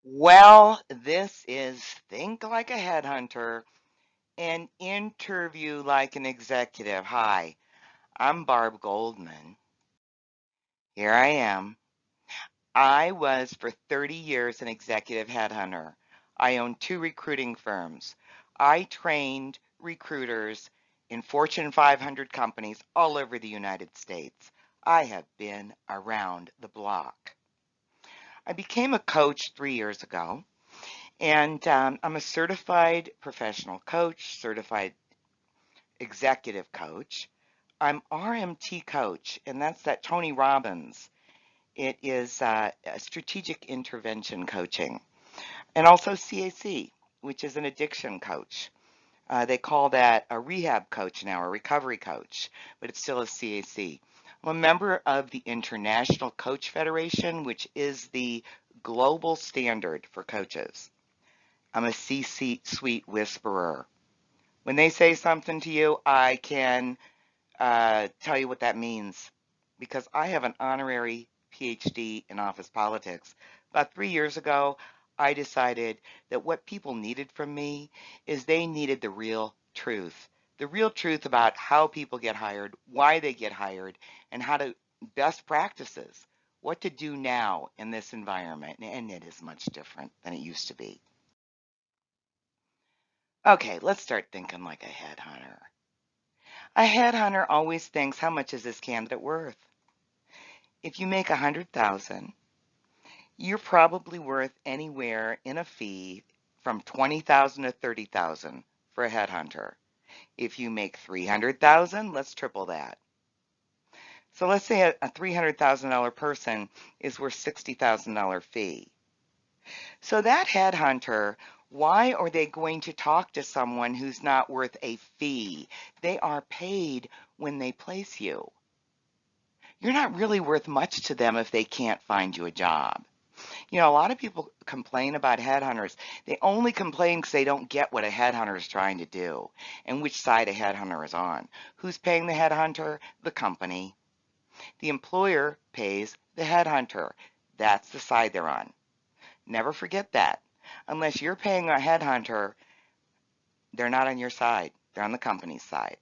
Well, this is Think Like a Headhunter and Interview Like an Executive. Hi, I'm Barb Goldman. Here I am. I was for 30 years an executive headhunter. I owned two recruiting firms. I trained recruiters in Fortune 500 companies all over the United States. I have been around the block. I became a coach 3 years ago. And I'm a certified professional coach, certified executive coach. I'm RMT coach, and that's that Tony Robbins. It is a strategic intervention coaching, and also CAC, which is an addiction coach. They call that a rehab coach now, a recovery coach, but it's still a CAC. I'm a member of the International Coach Federation, which is the global standard for coaches. I'm a C-suite whisperer. When they say something to you, I can tell you what that means because I have an honorary PhD in office politics. About 3 years ago, I decided that what people needed from me is they needed the real truth about how people get hired, why they get hired, and how to best practices, what to do now in this environment. And it is much different than it used to be. Okay, let's start thinking like a headhunter. A headhunter always thinks, how much is this candidate worth? If you make 100,000, you're probably worth anywhere in a fee from 20,000 to 30,000 for a headhunter. If you make 300,000, let's triple that. So let's say a $300,000 person is worth $60,000 fee. So that headhunter, why are they going to talk to someone who's not worth a fee? They are paid when they place you. You're not really worth much to them if they can't find you a job. You know, a lot of people complain about headhunters. They only complain because they don't get what a headhunter is trying to do and which side a headhunter is on. Who's paying the headhunter? The company. The employer pays the headhunter. That's the side they're on. Never forget that. Unless you're paying a headhunter, they're not on your side. They're on the company's side.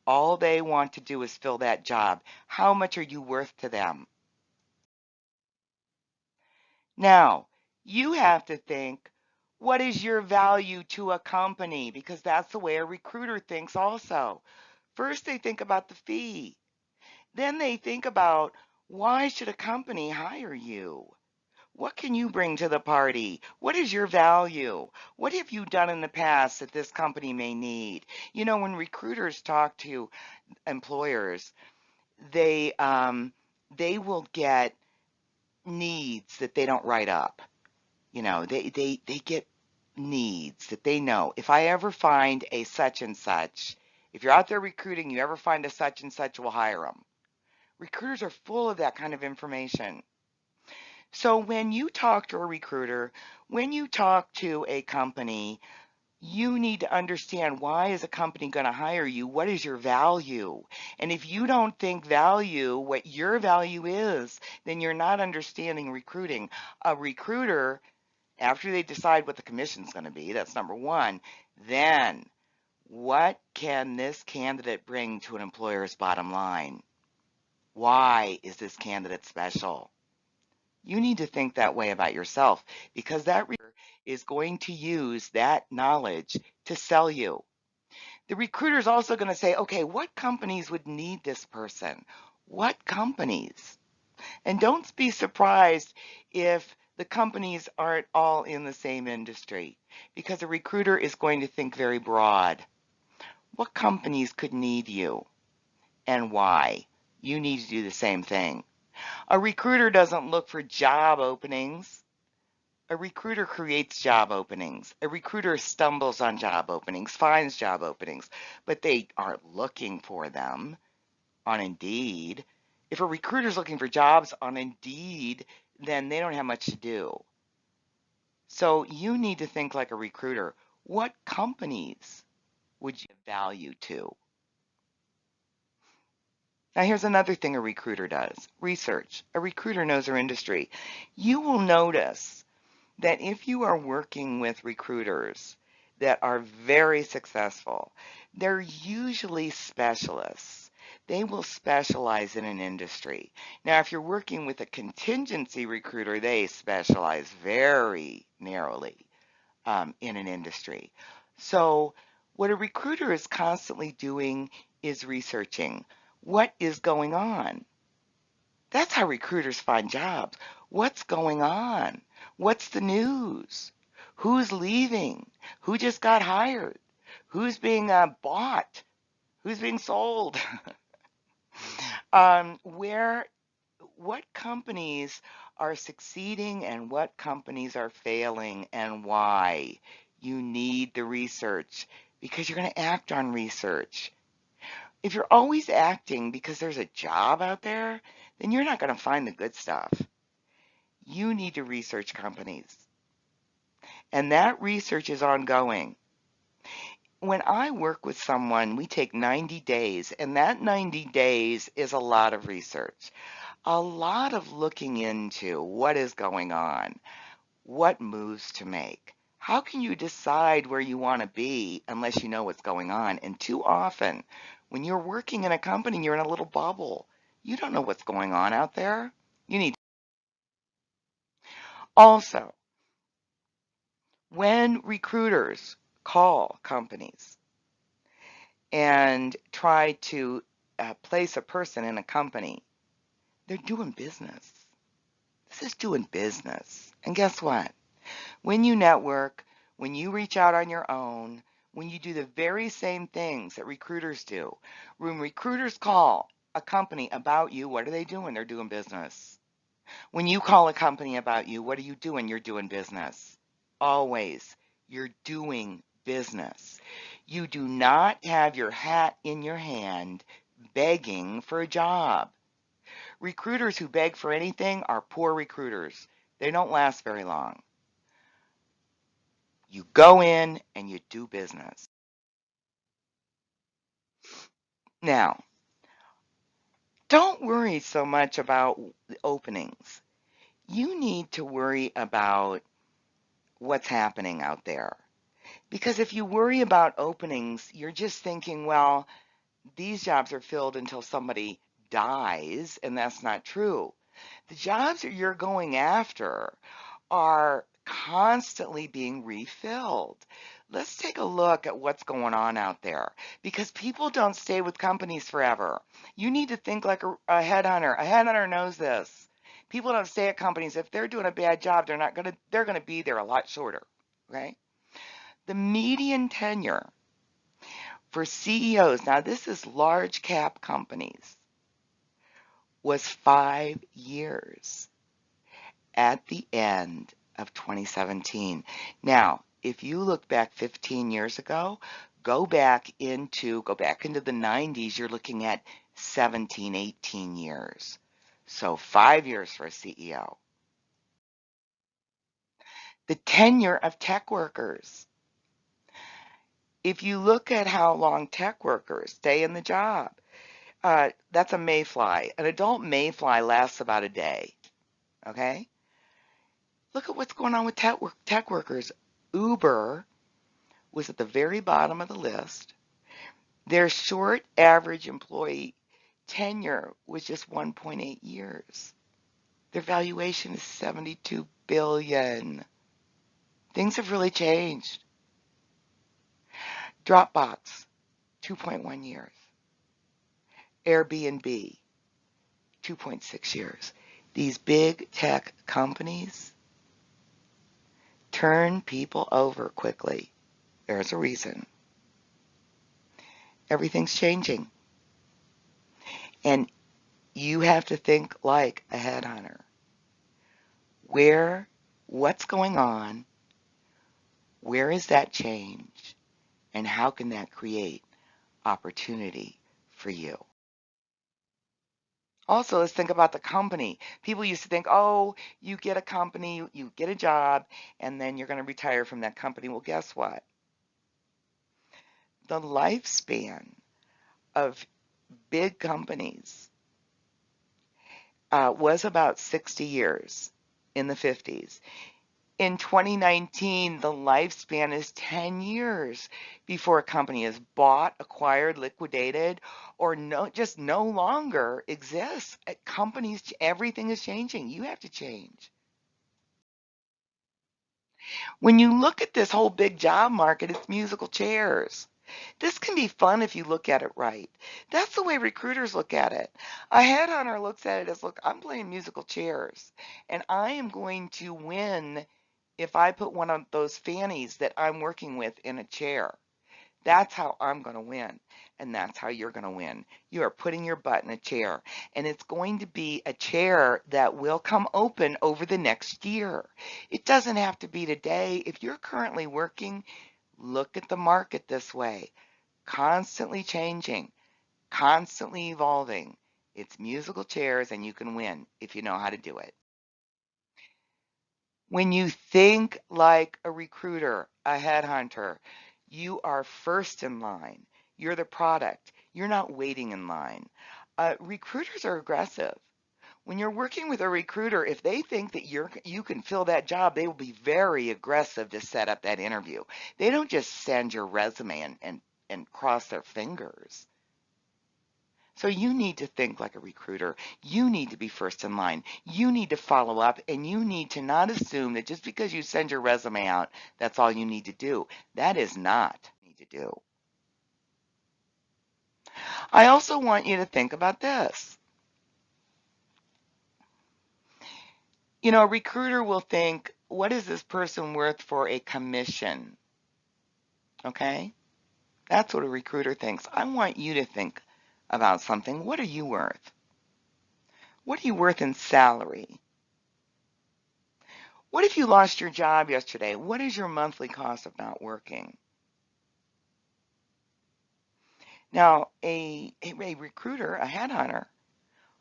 All they want to do is fill that job. How much are you worth to them? Now, you have to think, what is your value to a company? Because that's the way a recruiter thinks also. First, they think about the fee. Then they think about, why should a company hire you? What can you bring to the party? What is your value? What have you done in the past that this company may need? You know, when recruiters talk to employers, they they will get needs that they don't write up. You know, they get needs that they know. If I ever find a such and such, if you're out there recruiting, you ever find a such and such, we'll hire them. Recruiters are full of that kind of information. So when you talk to a recruiter, when you talk to a company, you need to understand, why is a company going to hire you? What is your value? And if you don't think value, what your value is, then you're not understanding recruiting. A recruiter, after they decide what the commission is going to be, that's number one, then what can this candidate bring to an employer's bottom line? Why is this candidate special? You need to think that way about yourself, because that recruiter is going to use that knowledge to sell you. The recruiter is also going to say, okay, what companies would need this person? What companies? And don't be surprised if the companies aren't all in the same industry, because a recruiter is going to think very broad. What companies could need you and why? You need to do the same thing. A recruiter doesn't look for job openings. A recruiter creates job openings. A recruiter stumbles on job openings, finds job openings, but they aren't looking for them on Indeed. If a recruiter is looking for jobs on Indeed, then they don't have much to do. So you need to think like a recruiter. What companies would you give value to? Now, here's another thing a recruiter does: research. A recruiter knows her industry. You will notice that if you are working with recruiters that are very successful, they're usually specialists. They will specialize in an industry. Now, if you're working with a contingency recruiter, they specialize very narrowly in an industry. So, what a recruiter is constantly doing is researching what is going on. That's how recruiters find jobs. What's going on? What's the news? Who's leaving? Who just got hired? Who's being bought? Who's being sold? Where, what companies are succeeding and what companies are failing and why? You need the research because you're going to act on research. If you're always acting because there's a job out there, then you're not going to find the good stuff. You need to research companies. And that research is ongoing. When I work with someone, we take 90 days, and that 90 days is a lot of research, a lot of looking into what is going on, what moves to make. How can you decide where you want to be unless you know what's going on? And too often, when you're working in a company, you're in a little bubble. You don't know what's going on out there. You need also, when recruiters call companies and try to place a person in a company, they're doing business. This is doing business. And guess what? When you network, when you reach out on your own, when you do the very same things that recruiters do, when recruiters call a company about you, what are they doing? They're doing business. When you call a company about you, what are you doing? You're doing business. Always, you're doing business. You do not have your hat in your hand begging for a job. Recruiters who beg for anything are poor recruiters. They don't last very long. You go in and you do business. Now, don't worry so much about openings. You need to worry about what's happening out there. Because if you worry about openings, you're just thinking, well, these jobs are filled until somebody dies, and that's not true. The jobs that you're going after are constantly being refilled. Let's take a look at what's going on out there because people don't stay with companies forever. You need to think like a headhunter. A headhunter knows this. People don't stay at companies. If they're doing a bad job, they're going to be there a lot shorter, okay? The median tenure for CEOs, now this is large cap companies, was 5 years at the end of 2017. Now, if you look back 15 years ago, go back into the 90s, you're looking at 17, 18 years. So 5 years for a CEO. The tenure of tech workers. If you look at how long tech workers stay in the job, that's a mayfly. An adult mayfly lasts about a day. Okay? Look at what's going on with tech workers. Uber was at the very bottom of the list. Their short average employee tenure was just 1.8 years. Their valuation is 72 billion. Things have really changed. Dropbox, 2.1 years. Airbnb, 2.6 years. These big tech companies turn people over quickly. There's a reason. Everything's changing. And you have to think like a headhunter. What's going on? Where is that change? And how can that create opportunity for you? Also, let's think about the company. People used to think, oh, you get a company, you get a job, and then you're going to retire from that company. Well, guess what? The lifespan of big companies was about 60 years in the 50s. In 2019, the lifespan is 10 years before a company is bought, acquired, liquidated, or just no longer exists. Companies, everything is changing. You have to change. When you look at this whole big job market, it's musical chairs. This can be fun if you look at it right. That's the way recruiters look at it. A headhunter looks at it as, look, I'm playing musical chairs, and I am going to win if I put one of those fannies that I'm working with in a chair. That's how I'm going to win, and that's how you're going to win. You are putting your butt in a chair, and it's going to be a chair that will come open over the next year. It doesn't have to be today. If you're currently working, look at the market this way. Constantly changing, constantly evolving. It's musical chairs, and you can win if you know how to do it. When you think like a recruiter, a headhunter, you are first in line. You're the product. You're not waiting in line. Recruiters are aggressive. When you're working with a recruiter, if they think that you can fill that job, they will be very aggressive to set up that interview. They don't just send your resume and cross their fingers. So you need to think like a recruiter. You need to be first in line. You need to follow up, and you need to not assume that just because you send your resume out, that's all you need to do. That is not what you need to do. I also want you to think about this. You know, a recruiter will think, what is this person worth for a commission? Okay? That's what a recruiter thinks. I want you to think about something. What are you worth? What are you worth in salary? What if you lost your job yesterday? What is your monthly cost of not working? Now, a recruiter, a headhunter,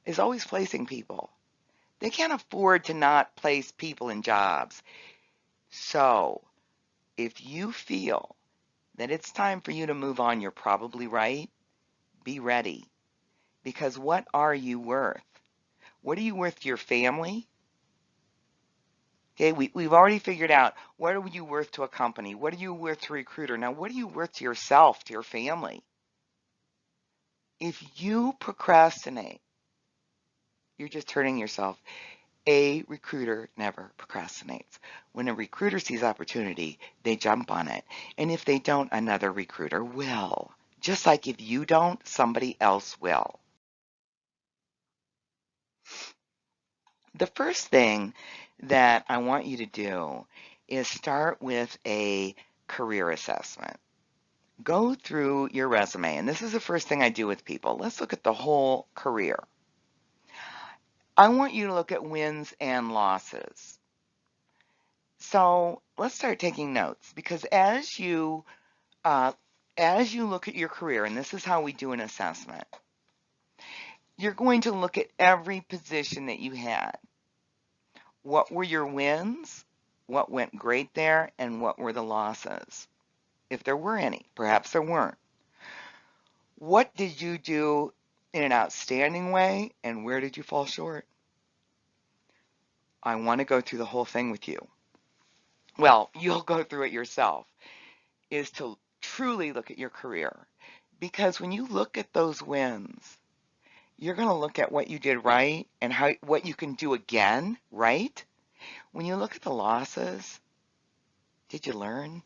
is always placing people. They can't afford to not place people in jobs. So, if you feel that it's time for you to move on, you're probably right. Be ready. Because what are you worth? What are you worth to your family? Okay, we've already figured out what are you worth to a company? What are you worth to a recruiter? Now, what are you worth to yourself, to your family? If you procrastinate, you're just hurting yourself. A recruiter never procrastinates. When a recruiter sees opportunity, they jump on it. And if they don't, another recruiter will. Just like if you don't, somebody else will. The first thing that I want you to do is start with a career assessment. Go through your resume, and this is the first thing I do with people. Let's look at the whole career. I want you to look at wins and losses. So let's start taking notes, because as you look at your career, and this is how we do an assessment, you're going to look at every position that you had. What were your wins? What went great there? And what were the losses? If there were any, perhaps there weren't. What did you do in an outstanding way, and where did you fall short? I want to go through the whole thing with you. Well, you'll go through it yourself, is to truly look at your career. Because when you look at those wins, you're going to look at what you did right and what you can do again, right? When you look at the losses, did you learn?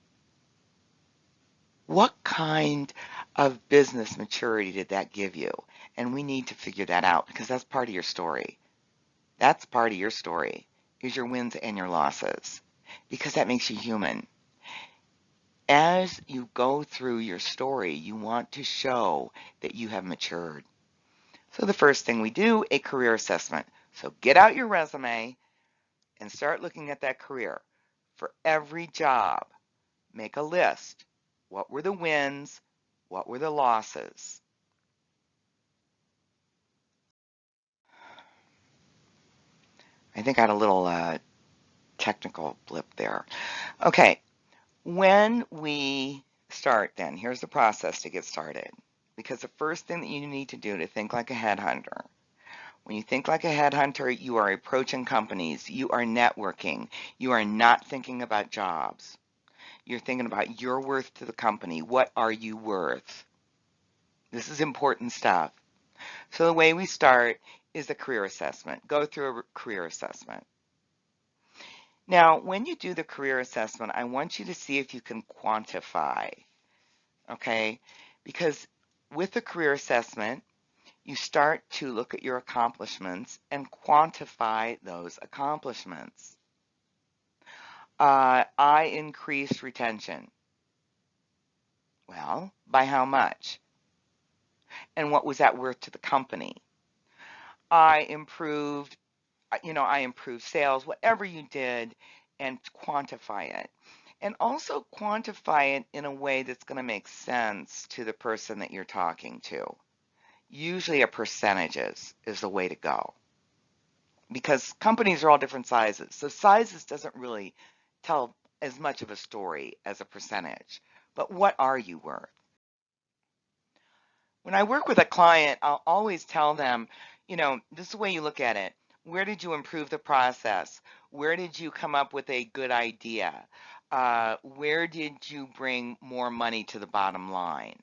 What kind of business maturity did that give you? And we need to figure that out, because that's part of your story. That's part of your story, is your wins and your losses, because that makes you human. As you go through your story, you want to show that you have matured. So the first thing we do, a career assessment. So get out your resume and start looking at that career. For every job, make a list. What were the wins? What were the losses? I think I had a little technical blip there. Okay, when we start then, here's the process to get started. Because the first thing that you need to do to think like a headhunter, When you think like a headhunter, you are approaching companies, you are networking, you are not thinking about jobs. You're thinking about your worth to the company. What are you worth? This is important stuff. So the way we start is a career assessment. Go through a career assessment. Now, when you do the career assessment, I want you to see if you can quantify, okay? Because with the career assessment, you start to look at your accomplishments and quantify those accomplishments. I increased retention. Well, by how much? And what was that worth to the company? I improved, I improved sales, whatever you did, and quantify it. And also quantify it in a way that's going to make sense to the person that you're talking to. Usually a percentages is the way to go, because companies are all different sizes. So sizes doesn't really tell as much of a story as a percentage. But what are you worth? When I work with a client, I'll always tell them, this is the way you look at it. Where did you improve the process? Where did you come up with a good idea? Where did you bring more money to the bottom line?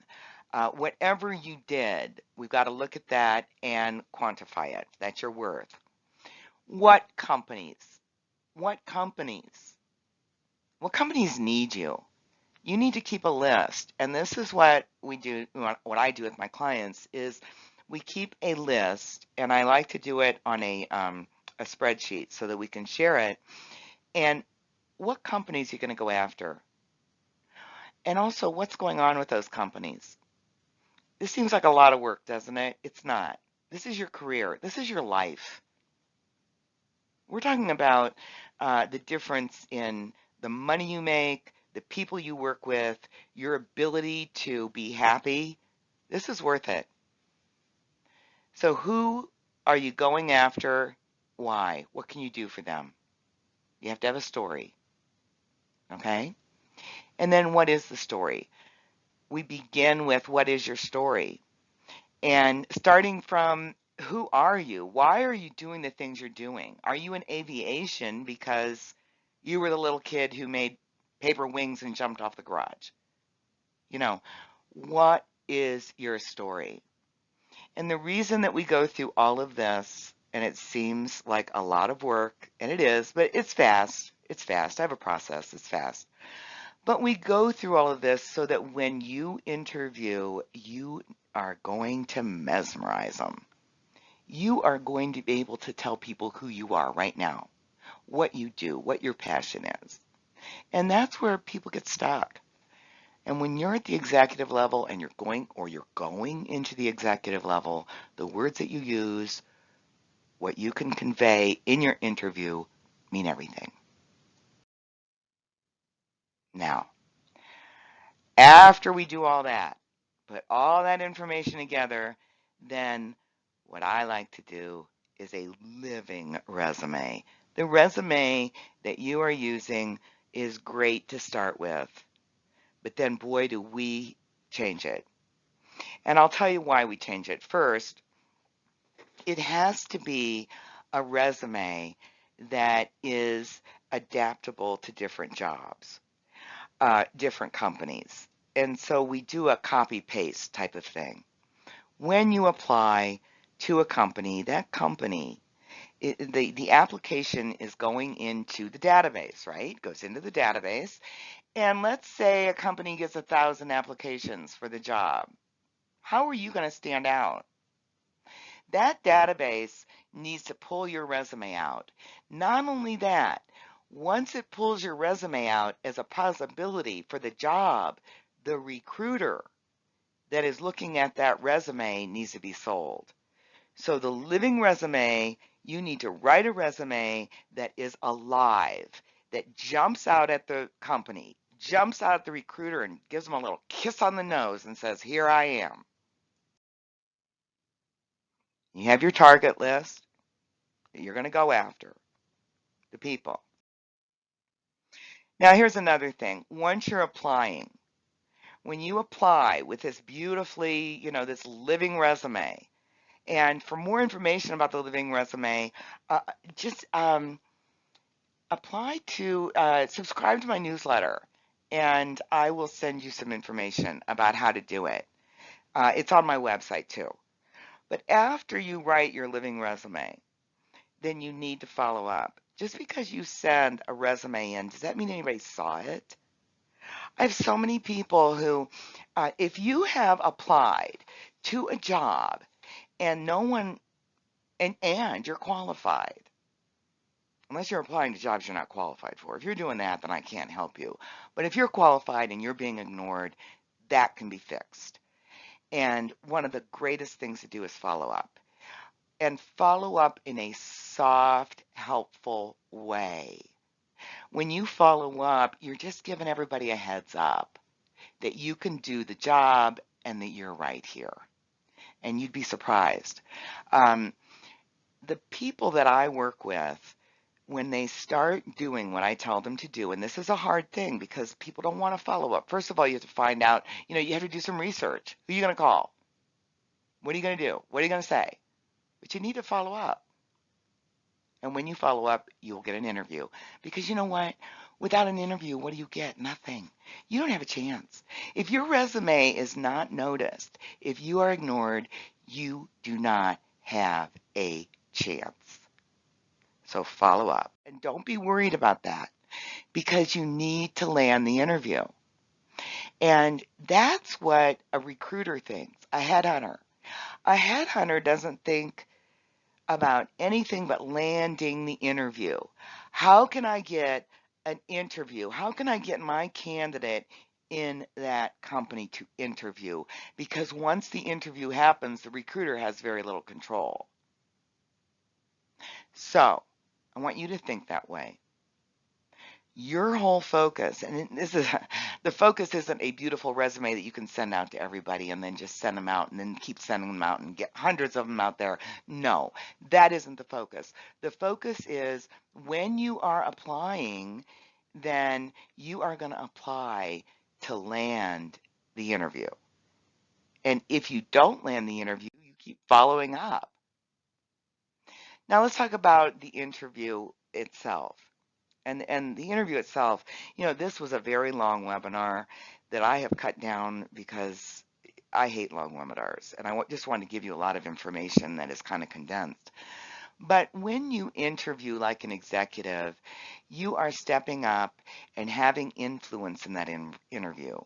Whatever you did, we've got to look at that and quantify it. That's your worth. What companies? What companies? What companies need you? You need to keep a list. And this is what we do, what I do with my clients is we keep a list, and I like to do it on a spreadsheet so that we can share it. And what companies are you going to go after? And also, what's going on with those companies? This seems like a lot of work, doesn't it? It's not. This is your career. This is your life. We're talking about the difference in the money you make, the people you work with, your ability to be happy. This is worth it. So who are you going after? Why? What can you do for them? You have to have a story, okay? And then what is the story? We begin with what is your story? And starting from who are you? Why are you doing the things you're doing? Are you in aviation because you were the little kid who made paper wings and jumped off the garage? What is your story? And the reason that we go through all of this, and it seems like a lot of work, and it is, but it's fast. It's fast. I have a process. It's fast. But we go through all of this so that when you interview, you are going to mesmerize them. You are going to be able to tell people who you are right now, what you do, what your passion is. And that's where people get stuck. And when you're at the executive level and you're going into the executive level, the words that you use, what you can convey in your interview mean everything. Now, after we do all that, put all that information together, then what I like to do is a living resume. The resume that you are using is great to start with, but then boy, do we change it. And I'll tell you why we change it. First, it has to be a resume that is adaptable to different jobs, different companies. And so we do a copy paste type of thing. When you apply to a company, that company, the application is going into the database, right? Goes into the database. And let's say a company gets 1,000 applications for the job. How are you going to stand out? That database needs to pull your resume out. Not only that, once it pulls your resume out as a possibility for the job, the recruiter that is looking at that resume needs to be sold. So the living resume, you need to write a resume that is alive, that jumps out at the company, jumps out at the recruiter and gives them a little kiss on the nose and says, here I am. You have your target list that you're going to go after, the people. Now here's another thing. Once you're applying, when you apply with this beautifully, this living resume, And for more information about the living resume, uh, just subscribe to my newsletter, and I will send you some information about how to do it. It's on my website too. But after you write your living resume, then you need to follow up. Just because you send a resume in, does that mean anybody saw it? I have so many people who, if you have applied to a job and no one, and you're qualified, unless you're applying to jobs you're not qualified for. If you're doing that, then I can't help you. But if you're qualified and you're being ignored, that can be fixed. And one of the greatest things to do is follow up. And follow up in a soft, helpful way. When you follow up, you're just giving everybody a heads up that you can do the job and that you're right here. And you'd be surprised. Um, the people that I work with, when they start doing what I tell them to do, and this is a hard thing because people don't want to follow up. First of all, you have to find out, you have to do some research. Who are you going to call? What are you going to do? What are you going to say? But you need to follow up. And when you follow up, you'll get an interview. Because you know what? Without an interview, what do you get? Nothing. You don't have a chance. If your resume is not noticed, if you are ignored, you do not have a chance. So follow up. And don't be worried about that because you need to land the interview. And that's what a recruiter thinks, a headhunter. A headhunter doesn't think about anything but landing the interview. How can I get an interview? How can I get my candidate in that company to interview? Because once the interview happens, the recruiter has very little control. So I want you to think that way. Your whole focus, and this is the focus isn't a beautiful resume that you can send out to everybody and then just send them out and then keep sending them out and get hundreds of them out there. No, that isn't the focus. The focus is when you are applying, then you are going to apply to land the interview. And if you don't land the interview, you keep following up. Now let's talk about the interview itself. And the interview itself, this was a very long webinar that I have cut down because I hate long webinars, and I just want to give you a lot of information that is kind of condensed. But when you interview like an executive, you are stepping up and having influence in that interview.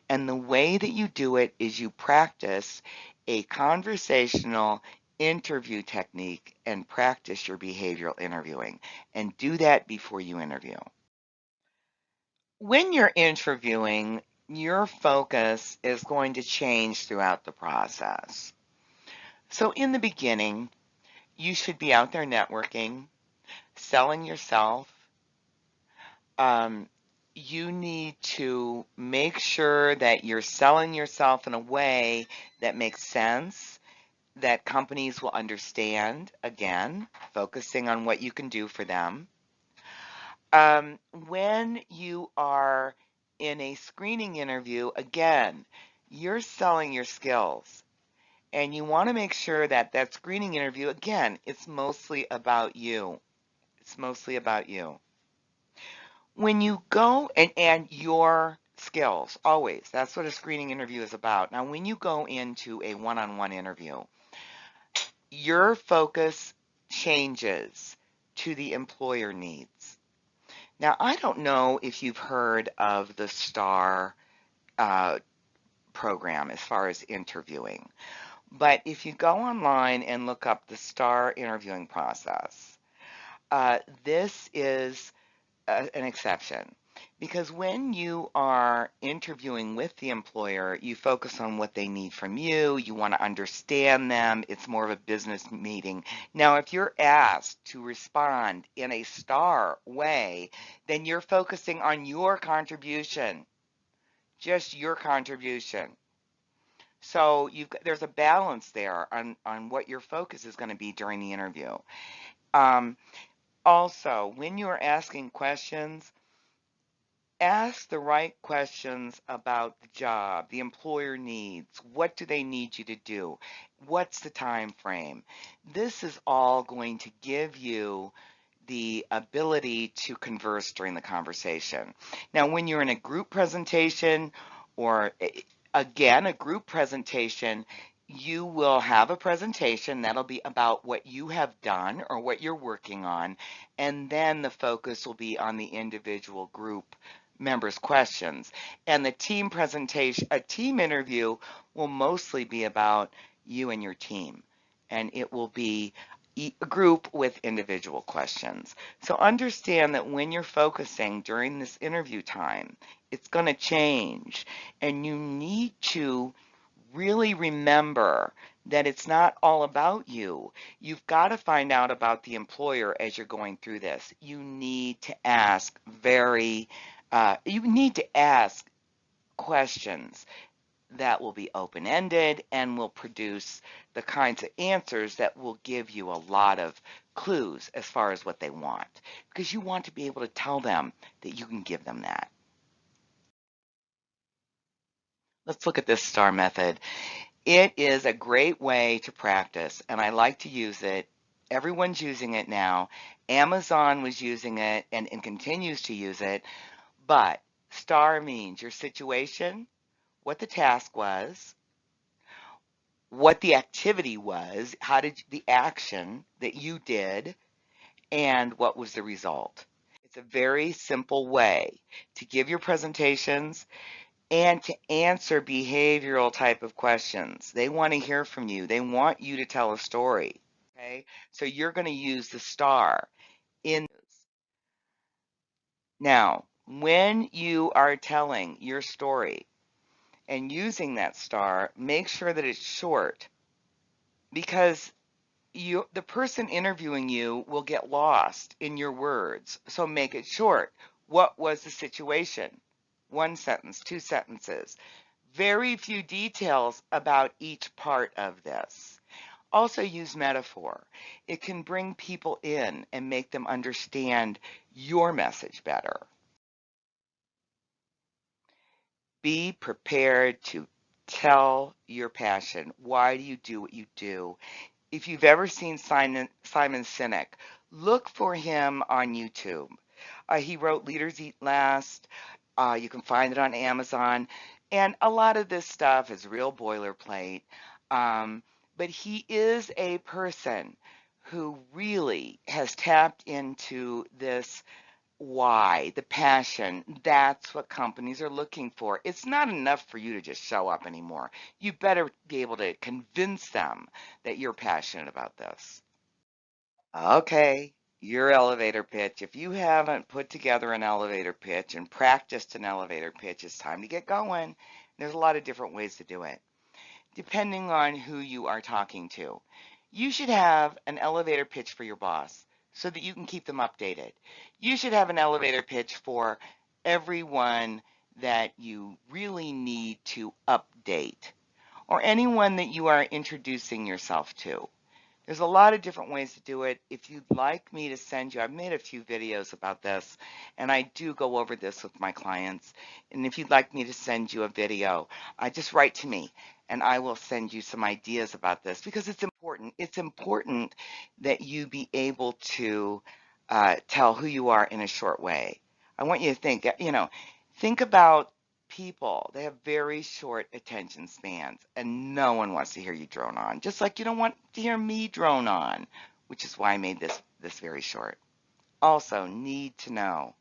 And the way that you do it is you practice a conversational interview technique and practice your behavioral interviewing. And do that before you interview. When you're interviewing, your focus is going to change throughout the process. So in the beginning, you should be out there networking, selling yourself. You need to make sure that you're selling yourself in a way that makes sense, that companies will understand, again, focusing on what you can do for them. When you are in a screening interview, again, you're selling your skills. And you want to make sure that that screening interview, again, it's mostly about you. It's mostly about you. When you go and your skills, always, that's what a screening interview is about. Now, when you go into a one-on-one interview, your focus changes to the employer needs. Now, I don't know if you've heard of the STAR program as far as interviewing, but if you go online and look up the STAR interviewing process, this is an exception. Because when you are interviewing with the employer, you focus on what they need from you. You want to understand them. It's more of a business meeting. Now, if you're asked to respond in a STAR way, then you're focusing on your contribution, just your contribution. So there's a balance there on what your focus is going to be during the interview. Also, when you're asking questions, Ask the right questions about the job, the employer needs. What do they need you to do? What's the time frame? This is all going to give you the ability to converse during the conversation. Now, when you're in a group presentation or again, a group presentation, you will have a presentation that'll be about what you have done or what you're working on, and then the focus will be on the individual group members' questions. And the team presentation, a team interview will mostly be about you and your team, and it will be a group with individual questions. So understand that when you're focusing during this interview time, it's going to change, and you need to really remember that it's not all about you. You've got to find out about the employer as you're going through this. You need to ask questions that will be open-ended and will produce the kinds of answers that will give you a lot of clues as far as what they want, because you want to be able to tell them that you can give them that. Let's look at this STAR method. It is a great way to practice, and I like to use it. Everyone's using it now. Amazon was using it and continues to use it, but STAR means your situation, what the task was, what the activity was, how did the action that you did, and what was the result. It's a very simple way to give your presentations and to answer behavioral type of questions. They want to hear from you. They want you to tell a story. Okay? So you're going to use the STAR in those. Now, when you are telling your story and using that STAR, make sure that it's short, because the person interviewing you will get lost in your words. So make it short. What was the situation? One sentence, two sentences. Very few details about each part of this. Also use metaphor. It can bring people in and make them understand your message better. Be prepared to tell your passion. Why do you do what you do? If you've ever seen Simon Sinek, look for him on YouTube. He wrote Leaders Eat Last. You can find it on Amazon. And a lot of this stuff is real boilerplate. But he is a person who really has tapped into this why, the passion. That's what companies are looking for. It's not enough for you to just show up anymore. You better be able to convince them that you're passionate about this. Okay, your elevator pitch. If you haven't put together an elevator pitch and practiced an elevator pitch, it's time to get going. There's a lot of different ways to do it, depending on who you are talking to. You should have an elevator pitch for your boss so that you can keep them updated. You should have an elevator pitch for everyone that you really need to update, or anyone that you are introducing yourself to. There's a lot of different ways to do it. If you'd like me to send you, I've made a few videos about this, and I do go over this with my clients. And if you'd like me to send you a video, just write to me, and I will send you some ideas about this, because it's important. It's important that you be able to tell who you are in a short way. I want you to think about people. They have very short attention spans, and no one wants to hear you drone on, just like you don't want to hear me drone on, which is why I made this very short. Also, need to know.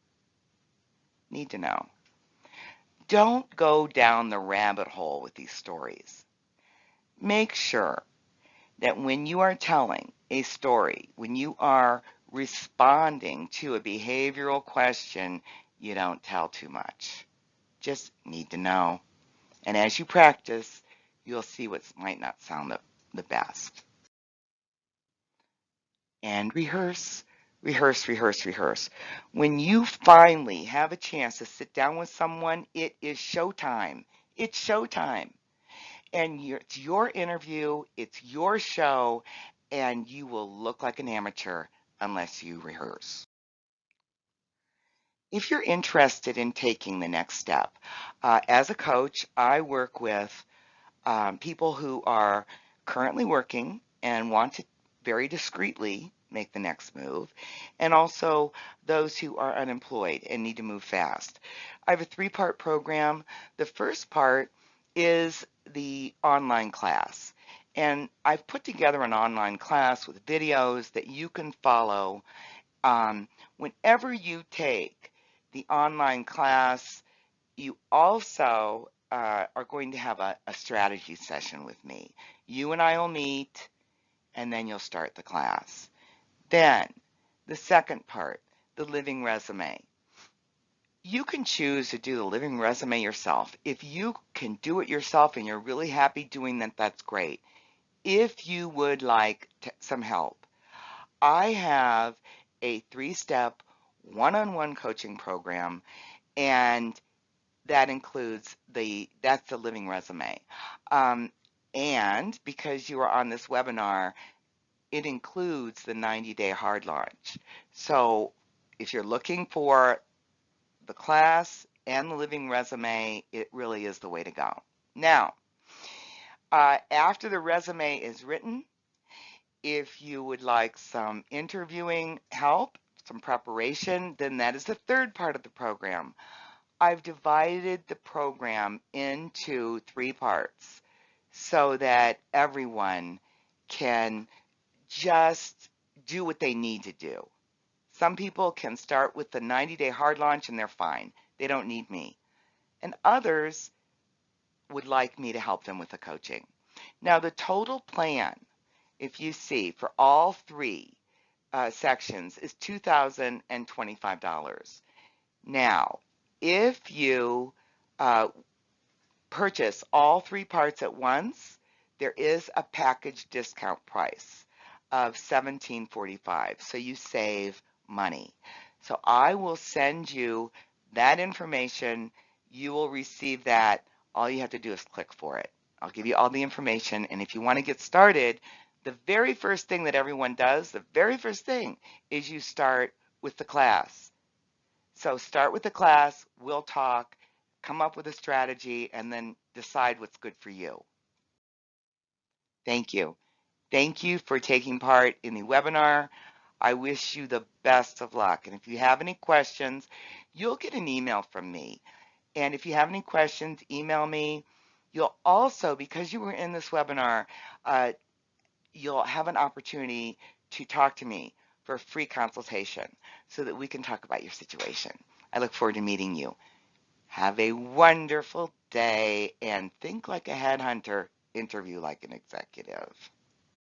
Don't go down the rabbit hole with these stories. Make sure that when you are telling a story, when you are responding to a behavioral question, you don't tell too much. Just need to know. And as you practice, you'll see what might not sound the best. And rehearse, rehearse, rehearse, rehearse. When you finally have a chance to sit down with someone, it is showtime. It's showtime. And it's your interview, it's your show, and you will look like an amateur unless you rehearse. If you're interested in taking the next step, as a coach, I work with people who are currently working and want to very discreetly make the next move, and also those who are unemployed and need to move fast. I have a three-part program. The first part is the online class. And I've put together an online class with videos that you can follow whenever you take the online class. You also are going to have a strategy session with me. You and I will meet, and then you'll start the class. Then, the second part, the living resume. You can choose to do the living resume yourself. If you can do it yourself and you're really happy doing that, that's great. If you would like some help, I have a 3-step one-on-one coaching program, and that includes that's the living resume. Um, and because you are on this webinar, it includes the 90-day hard launch. So if you're looking for the class and the living resume, it really is the way to go. Now, after the resume is written, if you would like some interviewing help, some preparation, then that is the third part of the program. I've divided the program into 3 parts so that everyone can just do what they need to do. Some people can start with the 90-day hard launch and they're fine. They don't need me. And others would like me to help them with the coaching. Now, the total plan, if you see, for all 3 sections is $2,025. Now, if you uh, purchase all 3 parts at once, there is a package discount price of $17.45, so you save money. So I will send you that information. You will receive that. All you have to do is click for it. I'll give you all the information, and if you want to get started, the very first thing that everyone does, the very first thing, is you start with the class. So start with the class, we'll talk, come up with a strategy, and then decide what's good for you. Thank you. Thank you for taking part in the webinar. I wish you the best of luck. And if you have any questions, you'll get an email from me. And if you have any questions, email me. You'll also, because you were in this webinar, you'll have an opportunity to talk to me for a free consultation so that we can talk about your situation. I look forward to meeting you. Have a wonderful day and think like a headhunter, interview like an executive.